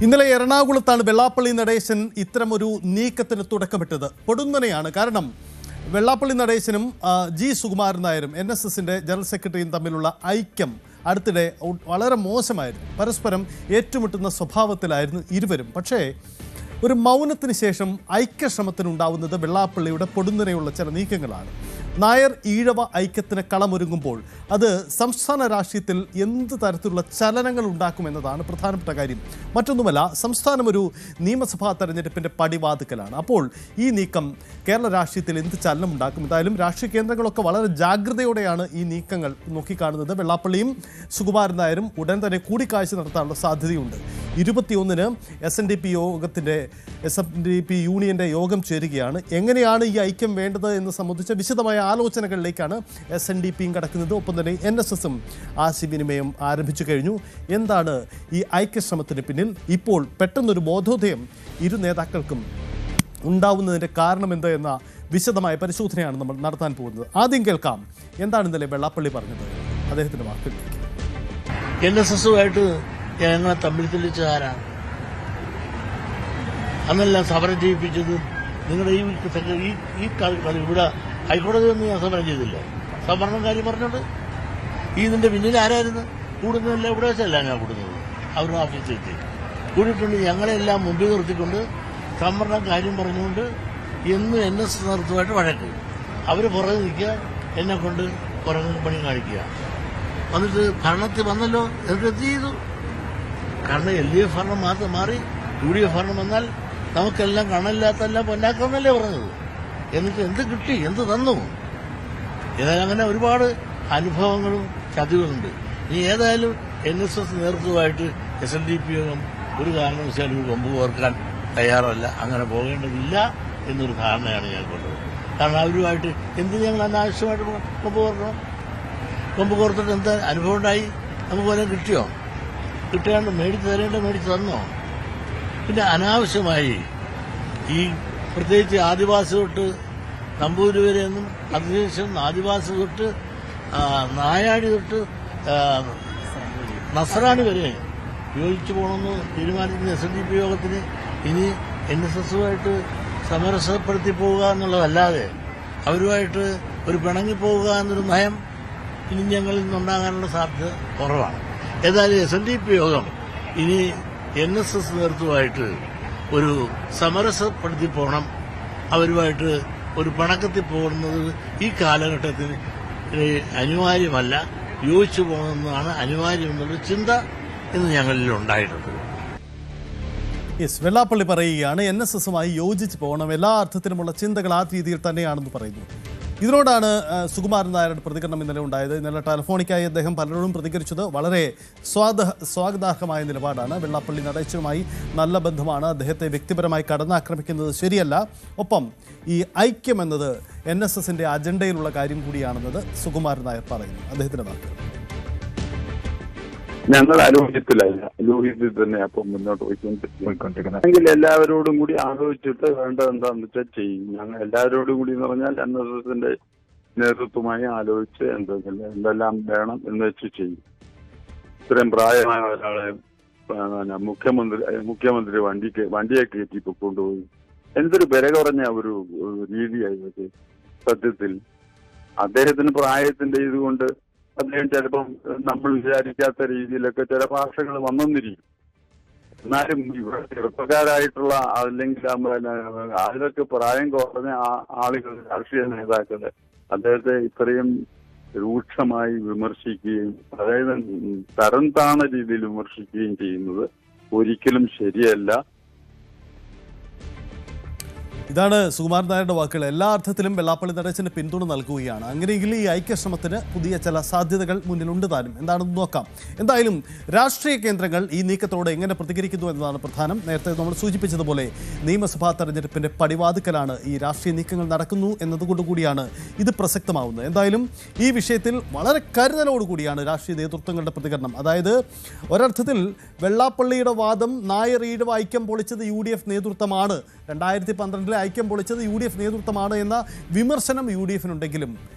ഇന്നലെ എറണാകുളത്താണ് വെള്ളാപ്പള്ളി നടേശൻ ഇത്തരമൊരു നീക്കത്തിന് തുടക്കമിട്ടത്. പൊടുന്നനെയാണ്. കാരണം വെള്ളാപ്പള്ളി നടേശനും ജി സുകുമാരൻ നായരും NSSന്റെ ജനറൽ സെക്രട്ടറിയും തമ്മിലുള്ള ഐക്യം അടുത്തിടെ വളരെ മോശമായിരുന്നു. പരസ്പരം ഏറ്റുമുട്ടുന്ന സ്വഭാവത്തിലായിരുന്നു ഇരുവരും. പക്ഷേ ഒരു മൗനത്തിന് ശേഷം ഐക്യശ്രമത്തിനുണ്ടാവുന്നത് വെള്ളാപ്പള്ളിയുടെ പൊടുന്നനെയുള്ള ചില നീക്കങ്ങളാണ്. നായർ ഈഴവ ഐക്യത്തിന് കളമൊരുങ്ങുമ്പോൾ അത് സംസ്ഥാന രാഷ്ട്രീയത്തിൽ എന്ത് തരത്തിലുള്ള ചലനങ്ങൾ ഉണ്ടാക്കുമെന്നതാണ് പ്രധാനപ്പെട്ട കാര്യം. മറ്റൊന്നുമല്ല, സംസ്ഥാനം ഒരു നിയമസഭാ തെരഞ്ഞെടുപ്പിൻ്റെ പടിവാതിക്കലാണ്. അപ്പോൾ ഈ നീക്കം കേരള രാഷ്ട്രീയത്തിൽ എന്ത് ചലനം ഉണ്ടാക്കും? എന്തായാലും രാഷ്ട്രീയ കേന്ദ്രങ്ങളൊക്കെ വളരെ ജാഗ്രതയോടെയാണ് ഈ നീക്കങ്ങൾ നോക്കിക്കാണുന്നത്. വെള്ളാപ്പള്ളിയും സുകുമാരൻ നായരും ഉടൻ തന്നെ കൂടിക്കാഴ്ച നടത്താനുള്ള സാധ്യതയുണ്ട്. 21-ന് SNDP യൂണിയൻ്റെ യോഗം ചേരുകയാണ്. എങ്ങനെയാണ് ഈ ഐക്യം വേണ്ടത് എന്ന് സംബന്ധിച്ച വിശദമായ ആലോചനകളിലേക്കാണ് SNDPയും കടക്കുന്നത്. ഒപ്പം തന്നെ NSSും ആശയവിനിമയം ആരംഭിച്ചു കഴിഞ്ഞു. എന്താണ് ഈ ഐക്യശ്രമത്തിന് പിന്നിൽ? ഇപ്പോൾ പെട്ടെന്നൊരു ബോധോദയം ഇരു നേതാക്കൾക്കും ഉണ്ടാവുന്നതിൻ്റെ കാരണം എന്ത് എന്ന വിശദമായ പരിശോധനയാണ് നമ്മൾ നടത്താൻ പോകുന്നത്. ആദ്യം കേൾക്കാം എന്താണ് ഇന്നലെ വെള്ളാപ്പള്ളി പറഞ്ഞത്, അദ്ദേഹത്തിൻ്റെ വാക്കുകളിലേക്ക്. NSSുമായിട്ട് ഞങ്ങളെ തമ്മിൽ തെളിച്ച ആരാണ്? അന്നെല്ലാം സമരം ചെയ്യിപ്പിച്ചത് നിങ്ങളുടെ ഈ കളി ഇവിടെ ഹൈക്കോടതി ഒന്നും ഞാൻ സമരം ചെയ്തില്ല. സംവരണം കാര്യം പറഞ്ഞോണ്ട് ഇതിന്റെ പിന്നിൽ ആരായിരുന്നു കൂടുന്നതല്ല? ഇവിടെ വെച്ചല്ല ഞാൻ കൂടുന്നത്, അവരുടെ ഓഫീസിലെത്തി കൂടിയിട്ടുണ്ട്. ഞങ്ങളെല്ലാം മുമ്പിൽ നിർത്തിക്കൊണ്ട് സംവരണം കാര്യം പറഞ്ഞുകൊണ്ട് എന്നും NSS നേതൃത്വമായിട്ട് വഴക്ക്. അവർ പുറകെ നിൽക്കുക, എന്നെ കൊണ്ട് പുറകെ പണി കാണിക്കുക. എന്നിട്ട് ഭരണത്തിൽ വന്നല്ലോ, എന്നിട്ട് എന്ത് ചെയ്തു? കാരണം LDF ഭരണം മാത്രം മാറി UDF ഭരണം വന്നാൽ നമുക്കെല്ലാം കണലില്ലാത്തെല്ലാം പൊന്നാക്കാമെന്നല്ലേ പറഞ്ഞത്. എന്നിട്ട് എന്ത് കിട്ടി, എന്ത് തന്നു? ഏതായാലും അങ്ങനെ ഒരുപാട് അനുഭവങ്ങളും ചതിവുകളുണ്ട്. ഇനി ഏതായാലും NSS നേതൃത്വമായിട്ട് SNDP യോഗം ഒരു കാരണവശാലും ഒരു കൊമ്പ് കോർക്കാൻ തയ്യാറല്ല, അങ്ങനെ പോകേണ്ടതില്ല എന്നൊരു ധാരണയാണ് ഞാൻ കൊണ്ടത്. കാരണം അവരുമായിട്ട് എന്ത് ഞങ്ങൾ അനാവശ്യമായിട്ട് കൊമ്പ് കോർക്കണം? കൊമ്പ് കോർത്തിട്ട് എന്താ അനുഭവം ഉണ്ടായി? നമുക്ക് വല്ലതും കിട്ടിയോ? കിട്ടാണ്ട് മേടിച്ച് തരേണ്ട മേടിച്ച് തന്നോ? പിന്നെ അനാവശ്യമായി ഈ പ്രത്യേകിച്ച് ആദിവാസി തൊട്ട് നമ്പൂതിരി വരെയൊന്നും, അതിനുശേഷം ആദിവാസി തൊട്ട് നായാടി തൊട്ട് നസ്രാണി വരെ യോജിച്ചു പോകണമെന്ന് തീരുമാനിക്കുന്ന SNDP യോഗത്തിന് ഇനി NSSുമായിട്ട് സമരസപ്പെടുത്തി പോവുക എന്നുള്ളതല്ലാതെ അവരുമായിട്ട് ഒരു പിണങ്ങിപ്പോവുക എന്നൊരു നയം ഇനി ഞങ്ങളിൽ നിന്നുണ്ടാകാനുള്ള സാധ്യത കുറവാണ്. ഏതായാലും SNDP യോഗം ഇനി NSS നേതൃത്വമായിട്ട് ഒരു സമരസപ്പെടുത്തി പോകണം, അവരുമായിട്ട് ഒരു പിണക്കത്തിൽ പോകുന്നത് ഈ കാലഘട്ടത്തിൽ അനിവാര്യമല്ല, യോജിച്ചു പോകുന്നതാണ് അനിവാര്യം എന്നുള്ള ചിന്ത ഇന്ന് ഞങ്ങളിൽ ഉണ്ടായിട്ടുണ്ട്. വെള്ളാപ്പള്ളി പറയുകയാണ് NSSുമായി യോജിച്ച് പോകണം, എല്ലാ അർത്ഥത്തിലുമുള്ള ചിന്തകൾ ആ രീതിയിൽ തന്നെയാണെന്ന് പറയുന്നു. ഇതിനോടാണ് സുകുമാരൻ നായരുടെ പ്രതികരണം ഇന്നലെ ഉണ്ടായത്. ഇന്നലെ ടെലഫോണിക്കായി അദ്ദേഹം പലരോടും പ്രതികരിച്ചത് വളരെ സ്വാഗതാർഹമായ നിലപാടാണ്. വെള്ളാപ്പള്ളി നടേശനുമായി നല്ല ബന്ധമാണ്, അദ്ദേഹത്തെ വ്യക്തിപരമായി കടന്നാക്രമിക്കുന്നത് ശരിയല്ല. ഒപ്പം ഈ ഐക്യം എന്നത് NSSന്റെ അജണ്ടയിലുള്ള കാര്യം കൂടിയാണെന്നത് സുകുമാരൻ നായർ പറയുന്നു. അദ്ദേഹത്തിന്റെ വാക്കുകൾ. ഞങ്ങൾ അലോഹിതത്തിൽ തന്നെ അപ്പം മുന്നോട്ട് പോയിക്കൊണ്ടിരിക്കുന്നത് എങ്കിൽ എല്ലാവരോടും കൂടി ആലോചിച്ചിട്ട് വേണ്ടത് എന്താണെന്ന് വെച്ചാൽ ചെയ്യും. ഞങ്ങൾ എല്ലാവരോടും കൂടി എന്ന് പറഞ്ഞാൽ NSSന്റെ നേതൃത്വമായി ആലോചിച്ച് എന്തെല്ലാം വേണം എന്ന് വെച്ച് ചെയ്യും. ഇത്രയും പ്രായമായ ഒരാളെ മുഖ്യമന്ത്രി വണ്ടിയെ കയറ്റി കൊണ്ടുപോയി എന്തൊരു വില കുറഞ്ഞ ഒരു രീതിയായി. സത്യത്തിൽ അദ്ദേഹത്തിന് പ്രായത്തിന്റെ ഇതുകൊണ്ട് അദ്ദേഹം ചിലപ്പം നമ്മൾ വിചാരിക്കാത്ത രീതിയിലൊക്കെ ചില ഭാഷകൾ വന്നെന്നിരിക്കും. എന്നാലും ഇവിടെ ചെറുപ്പക്കാരായിട്ടുള്ള അല്ലെങ്കിൽ അതിലൊക്കെ പ്രായം കുറഞ്ഞ ആളുകൾ, രാഷ്ട്രീയ നേതാക്കള് അദ്ദേഹത്തെ ഇത്രയും രൂക്ഷമായി വിമർശിക്കുകയും അതായത് തരം താണ രീതിയിൽ വിമർശിക്കുകയും ചെയ്യുന്നത് ഒരിക്കലും ശരിയല്ല. ഇതാണ് സുകുമാരൻ നായരുടെ വാക്കുകൾ. എല്ലാ അർത്ഥത്തിലും വെള്ളാപ്പള്ളി നടേശന് പിന്തുണ നൽകുകയാണ്. അങ്ങനെയെങ്കിൽ ഈ ഐക്യശ്രമത്തിന് പുതിയ ചില സാധ്യതകൾ മുന്നിലുണ്ട് താനും. എന്താണെന്ന് നോക്കാം. എന്തായാലും രാഷ്ട്രീയ കേന്ദ്രങ്ങൾ ഈ നീക്കത്തോടെ എങ്ങനെ പ്രതികരിക്കുന്നു എന്നതാണ് പ്രധാനം. നേരത്തെ നമ്മൾ സൂചിപ്പിച്ചതുപോലെ നിയമസഭാ തെരഞ്ഞെടുപ്പിന്റെ പടിവാതിക്കലാണ് ഈ രാഷ്ട്രീയ നീക്കങ്ങൾ നടക്കുന്നു എന്നതുകൊണ്ടുകൂടിയാണ് ഇത് പ്രസക്തമാവുന്നത്. എന്തായാലും ഈ വിഷയത്തിൽ വളരെ കരുതലോടുകൂടിയാണ് രാഷ്ട്രീയ നേതൃത്വങ്ങളുടെ പ്രതികരണം. അതായത് ഒരർത്ഥത്തിൽ വെള്ളാപ്പള്ളിയുടെ വാദം നായർ ഈഴവ ഐക്യം പൊളിച്ചത് UDF നേതൃത്വമാണ്, 2012 ഐക്യം പൊളിച്ചത് UDF നേതൃത്വമാണ് എന്ന വിമർശനം UDFനുണ്ടെങ്കിലും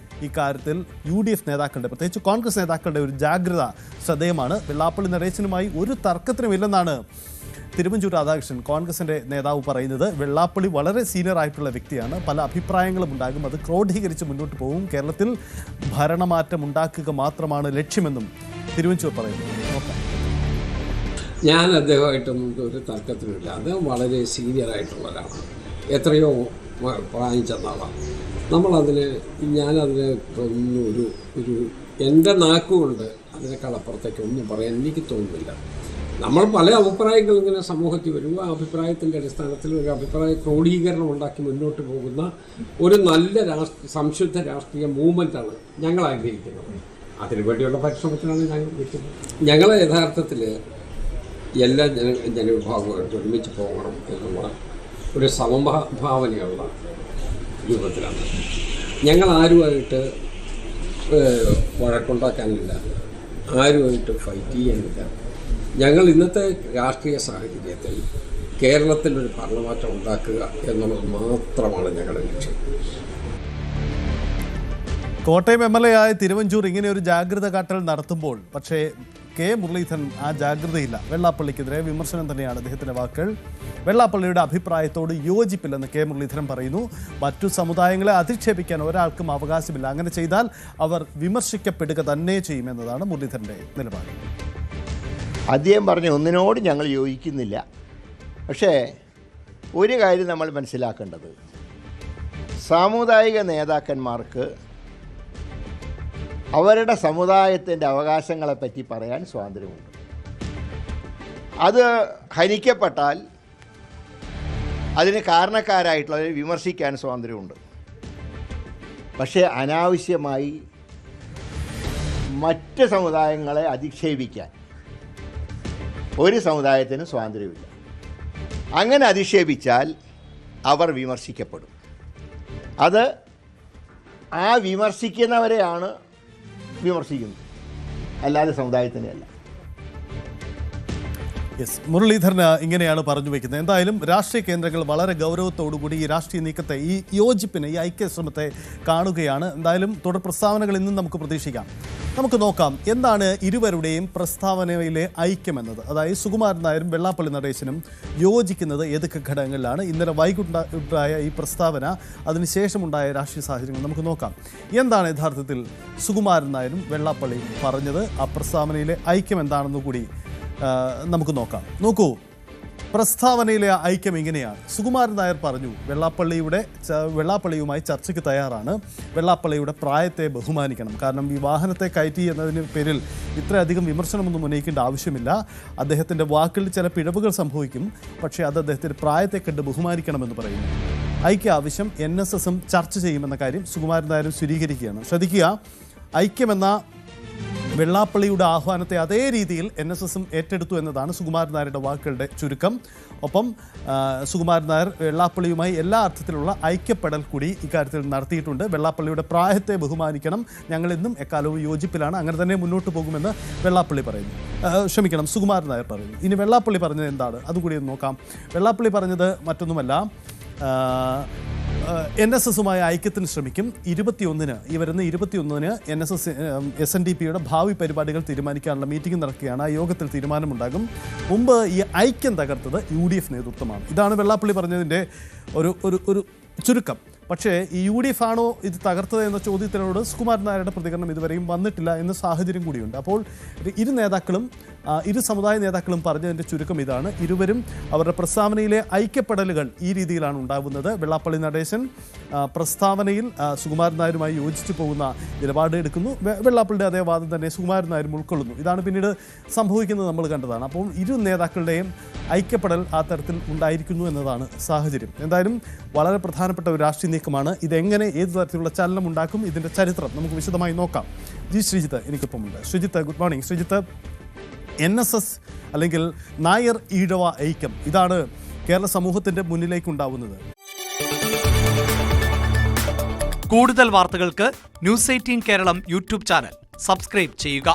ഇക്കാര്യത്തിൽ UDF നേതാക്കളുടെ, പ്രത്യേകിച്ച് കോൺഗ്രസ് നേതാക്കളുടെ ഒരു ജാഗ്രത ശ്രദ്ധേയമാണ്. വെള്ളാപ്പള്ളി നടേശനുമായി ഒരു തർക്കത്തിനുമില്ലെന്നാണ് തിരുവഞ്ചൂർ രാധാകൃഷ്ണൻ കോൺഗ്രസിൻ്റെ നേതാവ് പറയുന്നത് വെള്ളാപ്പള്ളി വളരെ സീനിയർ ആയിട്ടുള്ള വ്യക്തിയാണ്, പല അഭിപ്രായങ്ങളും ഉണ്ടാകും, അത് ക്രോഡീകരിച്ച് മുന്നോട്ട് പോകും, കേരളത്തിൽ ഭരണമാറ്റം ഉണ്ടാക്കുക മാത്രമാണ് ലക്ഷ്യമെന്നും തിരുവഞ്ചൂർ പറയുന്നു. നോക്കാം. ഞാൻ അദ്ദേഹമായിട്ടൊന്നും ഒരു തർക്കത്തിനില്ല. അദ്ദേഹം വളരെ സീനിയറായിട്ടുള്ള ഒരാളാണ്, എത്രയോ പ്രായം ചെന്നാളാണ്. ഞാനതിനെ ഒരു എൻ്റെ നാക്കുകൊണ്ട് അതിനേക്കാളപ്പുറത്തേക്ക് ഒന്നും പറയാൻ എനിക്ക് തോന്നുന്നില്ല. നമ്മൾ പല അഭിപ്രായങ്ങൾ ഇങ്ങനെ സമൂഹത്തിൽ വരും, ആ അഭിപ്രായത്തിൻ്റെ അടിസ്ഥാനത്തിൽ ഒരു അഭിപ്രായ ക്രോഡീകരണം ഉണ്ടാക്കി മുന്നോട്ട് പോകുന്ന ഒരു നല്ല സംശുദ്ധ രാഷ്ട്രീയ മൂവ്മെൻറ്റാണ് ഞങ്ങൾ ആഗ്രഹിക്കുന്നത്. അതിനുവേണ്ടിയുള്ള പരിശ്രമത്തിലാണ് ഞങ്ങൾ നിൽക്കുന്നത്. ഞങ്ങൾ യഥാർത്ഥത്തിൽ എല്ലാ ജനവിഭാഗമായിട്ട് ഒരുമിച്ച് പോകണം എന്നുള്ള ഒരു സമഭാവനയുള്ള രൂപത്തിലാണ്. ഞങ്ങൾ ആരുമായിട്ട് വഴക്കുണ്ടാക്കാനില്ല, ആരുമായിട്ട് ഫൈറ്റ് ചെയ്യാനില്ല. ഞങ്ങൾ ഇന്നത്തെ രാഷ്ട്രീയ സാഹചര്യത്തിൽ കേരളത്തിൽ ഒരു ഭരണമാറ്റം ഉണ്ടാക്കുക എന്നുള്ളത് മാത്രമാണ് ഞങ്ങളുടെ ലക്ഷ്യം. കോട്ടയം MLA ആയ തിരുവഞ്ചൂർ ഇങ്ങനെ ഒരു ജാഗ്രത കാട്ടൽ നടത്തുമ്പോൾ പക്ഷേ കെ മുരളീധരൻ ആ ജാഗ്രതയില്ല. വെള്ളാപ്പള്ളിക്കെതിരെ വിമർശനം തന്നെയാണ് അദ്ദേഹത്തിൻ്റെ വാക്കുകൾ. വെള്ളാപ്പള്ളിയുടെ അഭിപ്രായത്തോട് യോജിപ്പില്ലെന്ന് കെ മുരളീധരൻ പറയുന്നു. മറ്റു സമുദായങ്ങളെ അധിക്ഷേപിക്കാൻ ഒരാൾക്കും അവകാശമില്ല, അങ്ങനെ ചെയ്താൽ അവർ വിമർശിക്കപ്പെടുക തന്നെ ചെയ്യുമെന്നതാണ് മുരളീധരൻ്റെ നിലപാട്. അദ്ദേഹം പറഞ്ഞ ഒന്നിനോട് ഞങ്ങൾ യോജിക്കുന്നില്ല. പക്ഷേ ഒരു കാര്യം നമ്മൾ മനസ്സിലാക്കേണ്ടത്, സാമുദായിക നേതാക്കന്മാർക്ക് അവരുടെ സമുദായത്തിൻ്റെ അവകാശങ്ങളെപ്പറ്റി പറയാൻ സ്വാതന്ത്ര്യമുണ്ട്. അത് ഹനിക്കപ്പെട്ടാൽ അതിന് കാരണക്കാരായിട്ടുള്ളവരെ വിമർശിക്കാൻ സ്വാതന്ത്ര്യമുണ്ട്. പക്ഷേ അനാവശ്യമായി മറ്റ് സമുദായങ്ങളെ അധിക്ഷേപിക്കാൻ ഒരു സമുദായത്തിന് സ്വാതന്ത്ര്യമില്ല. അങ്ങനെ അധിക്ഷേപിച്ചാൽ അവർ വിമർശിക്കപ്പെടും. അത് ആ വിമർശിക്കുന്നവരെയാണ് വിമർശിക്കുന്നത്, അല്ലാതെ സമുദായത്തിനെയല്ല. യെസ്, മുരളീധരൻ ഇങ്ങനെയാണ് പറഞ്ഞു വയ്ക്കുന്നത്. എന്തായാലും രാഷ്ട്രീയ കേന്ദ്രങ്ങൾ വളരെ ഗൗരവത്തോടുകൂടി ഈ രാഷ്ട്രീയ നീക്കത്തെ, ഈ യോജിപ്പിനെ, ഈ ഐക്യശ്രമത്തെ കാണുകയാണ്. എന്തായാലും തുടർ പ്രസ്താവനകളിൽ നിന്നും നമുക്ക് പ്രതീക്ഷിക്കാം. നമുക്ക് നോക്കാം എന്താണ് ഇരുവരുടെയും പ്രസ്താവനയിലെ ഐക്യമെന്നത്. അതായത് സുകുമാരൻ നായരും വെള്ളാപ്പള്ളി നടേശനും യോജിക്കുന്നത് ഏതൊക്കെ ഘടകങ്ങളിലാണ്. ഇന്നലെ വൈകുണ്ടായ ഈ പ്രസ്താവന, അതിനുശേഷമുണ്ടായ രാഷ്ട്രീയ സാഹചര്യങ്ങൾ നമുക്ക് നോക്കാം. എന്താണ് യഥാർത്ഥത്തിൽ സുകുമാരൻ നായരും വെള്ളാപ്പള്ളിയും പറഞ്ഞത്, ആ പ്രസ്താവനയിലെ ഐക്യം എന്താണെന്ന് കൂടി നമുക്ക് നോക്കാം. നോക്കൂ, പ്രസ്താവനയിലെ ഐക്യം ഇങ്ങനെയാണ്. സുകുമാരൻ നായർ പറഞ്ഞു വെള്ളാപ്പള്ളിയുമായി ചർച്ചയ്ക്ക് തയ്യാറാണ്, വെള്ളാപ്പള്ളിയുടെ പ്രായത്തെ ബഹുമാനിക്കണം. കാരണം ഈ വാഹനത്തെ കയറ്റി എന്നതിന് പേരിൽ ഇത്രയധികം വിമർശനമൊന്നും ഉന്നയിക്കേണ്ട ആവശ്യമില്ല. അദ്ദേഹത്തിൻ്റെ വാക്കുകളിൽ ചില പിഴവുകൾ സംഭവിക്കും, പക്ഷേ അത് അദ്ദേഹത്തിൻ്റെ പ്രായത്തെ കണ്ട് ബഹുമാനിക്കണമെന്ന് പറയുന്നു. ഐക്യ ആവശ്യം NSSും ചർച്ച ചെയ്യുമെന്ന കാര്യം സുകുമാരൻ നായരും സ്ഥിരീകരിക്കുകയാണ്. ശ്രദ്ധിക്കുക, ഐക്യമെന്ന വെള്ളാപ്പള്ളിയുടെ ആഹ്വാനത്തെ അതേ രീതിയിൽ NSSും ഏറ്റെടുത്തു എന്നതാണ് സുകുമാരൻ നായരുടെ വാക്കുകളുടെ ചുരുക്കം. ഒപ്പം സുകുമാരൻ നായർ വെള്ളാപ്പള്ളിയുമായി എല്ലാ അർത്ഥത്തിലുള്ള ഐക്യപ്പെടൽ കൂടി ഇക്കാര്യത്തിൽ നടത്തിയിട്ടുണ്ട്. വെള്ളാപ്പള്ളിയുടെ പ്രായത്തെ ബഹുമാനിക്കണം, ഞങ്ങൾ ഇന്നും എക്കാലവും യോജിപ്പിലാണ്, അങ്ങനെ തന്നെ മുന്നോട്ട് പോകുമെന്ന് വെള്ളാപ്പള്ളി പറയുന്നു. സുകുമാരൻ നായർ പറയുന്നു. ഇനി വെള്ളാപ്പള്ളി പറഞ്ഞത് എന്താണ്, അതുകൂടി ഒന്ന് നോക്കാം. വെള്ളാപ്പള്ളി പറഞ്ഞത് മറ്റൊന്നുമല്ല, NSSുമായി ഐക്യത്തിന് ശ്രമിക്കും. 21-ന് ഈ വരുന്ന 21-ന് NSS SNDPയുടെ ഭാവി പരിപാടികൾ തീരുമാനിക്കാനുള്ള മീറ്റിംഗ് നടക്കുകയാണ്. ആ യോഗത്തിൽ തീരുമാനമുണ്ടാകും. മുമ്പ് ഈ ഐക്യം തകർത്തത് UDF നേതൃത്വമാണ്. ഇതാണ് വെള്ളാപ്പള്ളി പറഞ്ഞതിൻ്റെ ഒരു ചുരുക്കം. പക്ഷേ ഈ UDF ആണോ ഇത് തകർത്തത് എന്ന ചോദ്യത്തിനോട് സുകുമാരൻ നായരുടെ പ്രതികരണം ഇതുവരെയും വന്നിട്ടില്ല എന്ന സാഹചര്യം കൂടിയുണ്ട്. അപ്പോൾ ഇരു സമുദായ നേതാക്കളും പറഞ്ഞതിൻ്റെ ചുരുക്കം ഇതാണ്. ഇരുവരും അവരുടെ പ്രസ്താവനയിലെ ഐക്യപ്പെടലുകൾ ഈ രീതിയിലാണ് ഉണ്ടാകുന്നത്. വെള്ളാപ്പള്ളി നടേശൻ പ്രസ്താവനയിൽ സുകുമാരൻ നായരുമായി യോജിച്ചു പോകുന്ന നിലപാട് എടുക്കുന്നു. വെള്ളാപ്പള്ളിയുടെ അതേ വാദം തന്നെ സുകുമാരൻ നായരും ഉൾക്കൊള്ളുന്നു. ഇതാണ് പിന്നീട് സംഭവിക്കുന്നത് നമ്മൾ കണ്ടതാണ്. അപ്പോൾ ഇരു നേതാക്കളുടെയും ഐക്യപ്പെടൽ ആ തരത്തിൽ ഉണ്ടായിരിക്കുന്നു എന്നതാണ് സാഹചര്യം. എന്തായാലും വളരെ പ്രധാനപ്പെട്ട ഒരു രാഷ്ട്രീയ നീക്കമാണ്. ഇതെങ്ങനെ, ഏത് തരത്തിലുള്ള ചലനം ഉണ്ടാക്കും, ഇതിൻ്റെ ചരിത്രം നമുക്ക് വിശദമായി നോക്കാം. ശ്രീജിത്ത് എനിക്കൊപ്പമുണ്ട്. Sreejith, good morning. Sreejith, NSS അല്ലെങ്കിൽ നായർ ഈഴവ ഐക്യം, ഇതാണ് കേരള സമൂഹത്തിൻ്റെ മുന്നിലേക്കുണ്ടാവുന്നത്. കൂടുതൽ വാർത്തകൾക്ക് News 18 Keralam YouTube channel subscribe ചെയ്യുക.